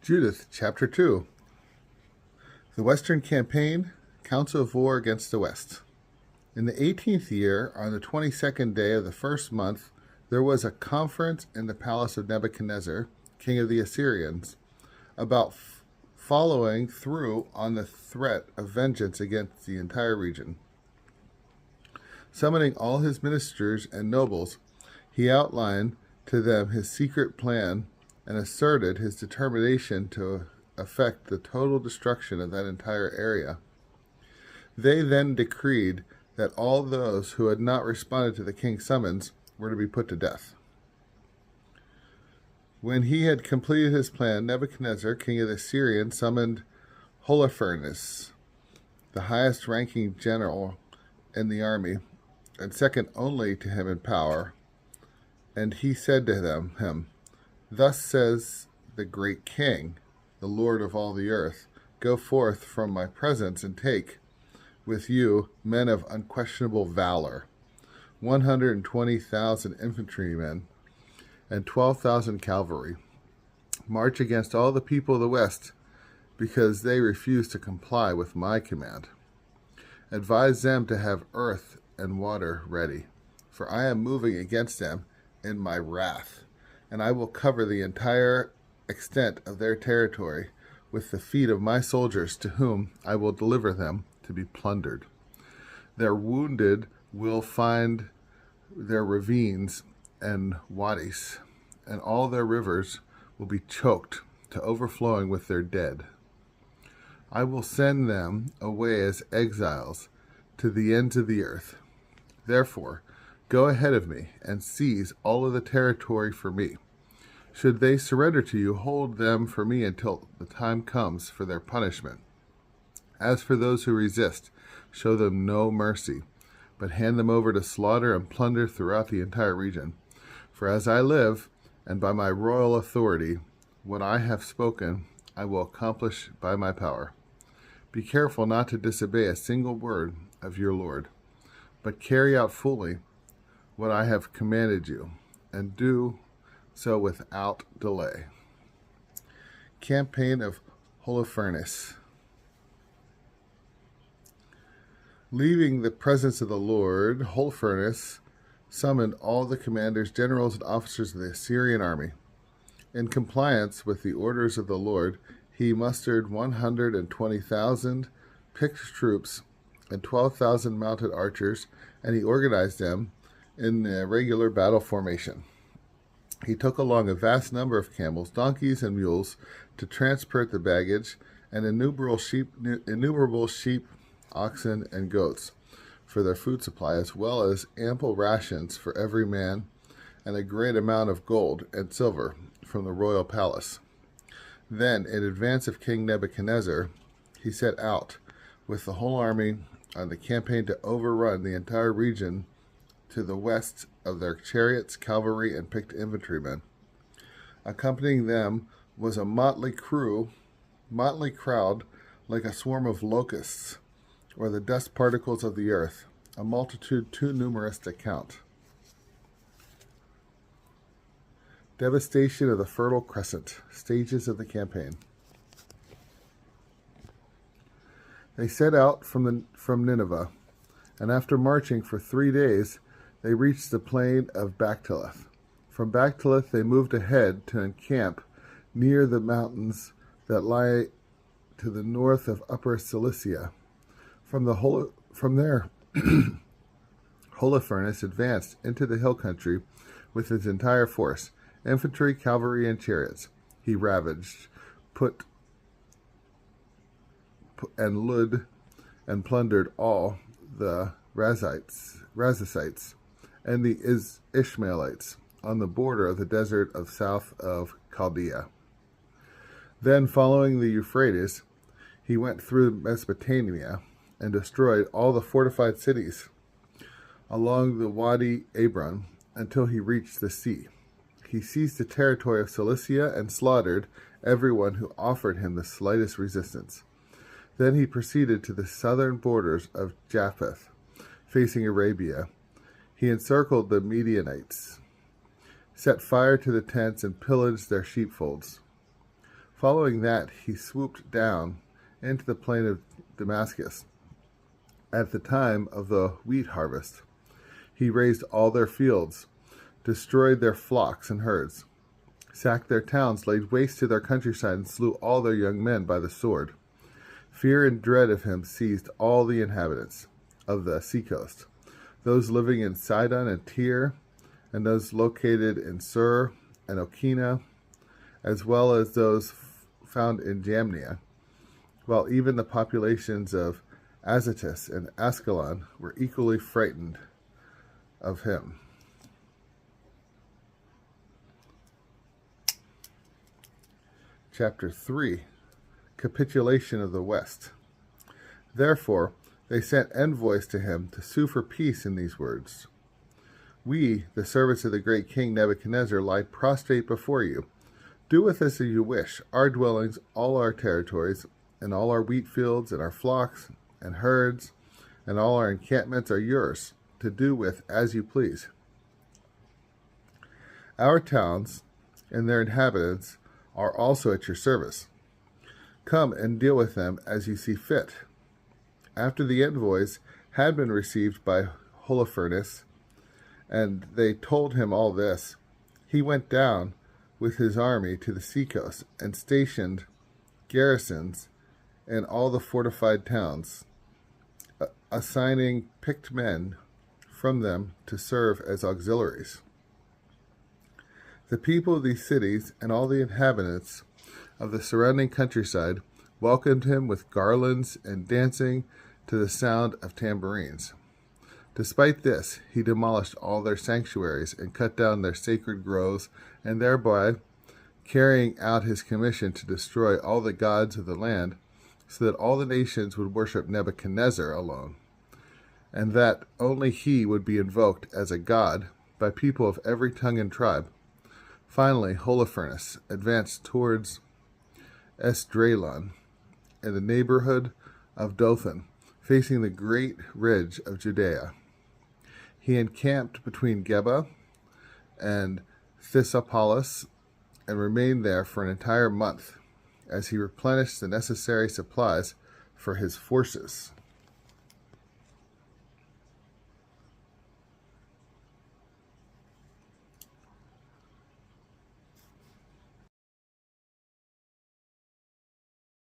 Judith, Chapter 2. The Western Campaign, Council of War against the West. In the 18th year, on the 22nd day of the first month, there was a conference in the palace of Nebuchadnezzar, king of the Assyrians, about following through on the threat of vengeance against the entire region. Summoning all his ministers and nobles, he outlined to them his secret plan and asserted his determination to effect the total destruction of that entire area. They then decreed that all those who had not responded to the king's summons were to be put to death. When he had completed his plan, Nebuchadnezzar, king of the Assyrians, summoned Holofernes, the highest-ranking general in the army, and second only to him in power, and he said to him, "Thus says the great king, the Lord of all the earth, go forth from my presence and take with you men of unquestionable valor, 120,000 infantrymen and 12,000 cavalry. March against all the people of the west, because they refuse to comply with my command. Advise them to have earth and water ready, for I am moving against them in my wrath, and I will cover the entire extent of their territory with the feet of my soldiers, to whom I will deliver them to be plundered. Their wounded will find their ravines and wadis, and all their rivers will be choked to overflowing with their dead. I will send them away as exiles to the ends of the earth. Therefore, go ahead of me and seize all of the territory for me. Should they surrender to you, hold them for me until the time comes for their punishment. As for those who resist, show them no mercy, but hand them over to slaughter and plunder throughout the entire region. For as I live, and by my royal authority, what I have spoken I will accomplish by my power. Be careful not to disobey a single word of your Lord, but carry out fully what I have commanded you, and do so without delay." Campaign of Holofernes. Leaving the presence of the Lord, Holofernes summoned all the commanders, generals, and officers of the Assyrian army. In compliance with the orders of the Lord, he mustered 120,000 picked troops and 12,000 mounted archers, and he organized them in a regular battle formation. He took along a vast number of camels, donkeys, and mules to transport the baggage, and innumerable sheep, oxen, and goats for their food supply, as well as ample rations for every man, and a great amount of gold and silver from the royal palace. Then, in advance of King Nebuchadnezzar, he set out with the whole army on the campaign to overrun the entire region to the west of their chariots, cavalry, and picked infantrymen. Accompanying them was a motley crowd like a swarm of locusts, or the dust particles of the earth, a multitude too numerous to count. Devastation of the Fertile Crescent. Stages of the campaign. They set out from Nineveh, and after marching for 3 days, they reached the plain of Bactelith. From Bactelith, they moved ahead to encamp near the mountains that lie to the north of Upper Cilicia. From there, Holofernes advanced into the hill country with his entire force, infantry, cavalry, and chariots. He ravaged, looted, and plundered all the Razacites and the Ishmaelites on the border of the desert of south of Chaldea. Then, following the Euphrates, he went through Mesopotamia and destroyed all the fortified cities along the Wadi Abram until he reached the sea. He seized the territory of Cilicia and slaughtered everyone who offered him the slightest resistance. Then he proceeded to the southern borders of Japheth, facing Arabia. He encircled the Midianites, set fire to the tents, and pillaged their sheepfolds. Following that, he swooped down into the plain of Damascus at the time of the wheat harvest. He razed all their fields, destroyed their flocks and herds, sacked their towns, laid waste to their countryside, and slew all their young men by the sword. Fear and dread of him seized all the inhabitants of the seacoast, those living in Sidon and Tyre, and those located in Sur and Okina, as well as those found in Jamnia, while even the populations of Azotus and Ascalon were equally frightened of him. Chapter 3. Capitulation of the West. Therefore, they sent envoys to him to sue for peace in these words: We, the servants of the great king Nebuchadnezzar, lie prostrate before you. Do with us as you wish. Our dwellings, all our territories, and all our wheat fields, and our flocks and herds, and all our encampments are yours, to do with as you please. Our towns and their inhabitants are also at your service. Come and deal with them as you see fit. After the envoys had been received by Holofernes, and they told him all this, he went down with his army to the seacoast and stationed garrisons in all the fortified towns, assigning picked men from them to serve as auxiliaries. The people of these cities and all the inhabitants of the surrounding countryside welcomed him with garlands and dancing to the sound of tambourines. Despite this, he demolished all their sanctuaries and cut down their sacred groves, and thereby carrying out his commission to destroy all the gods of the land, so that all the nations would worship Nebuchadnezzar alone, and that only he would be invoked as a god by people of every tongue and tribe. Finally, Holofernes advanced towards Esdraelon in the neighborhood of Dothan, facing the great ridge of Judea. He encamped between Geba and Thysopolis and remained there for an entire month as he replenished the necessary supplies for his forces.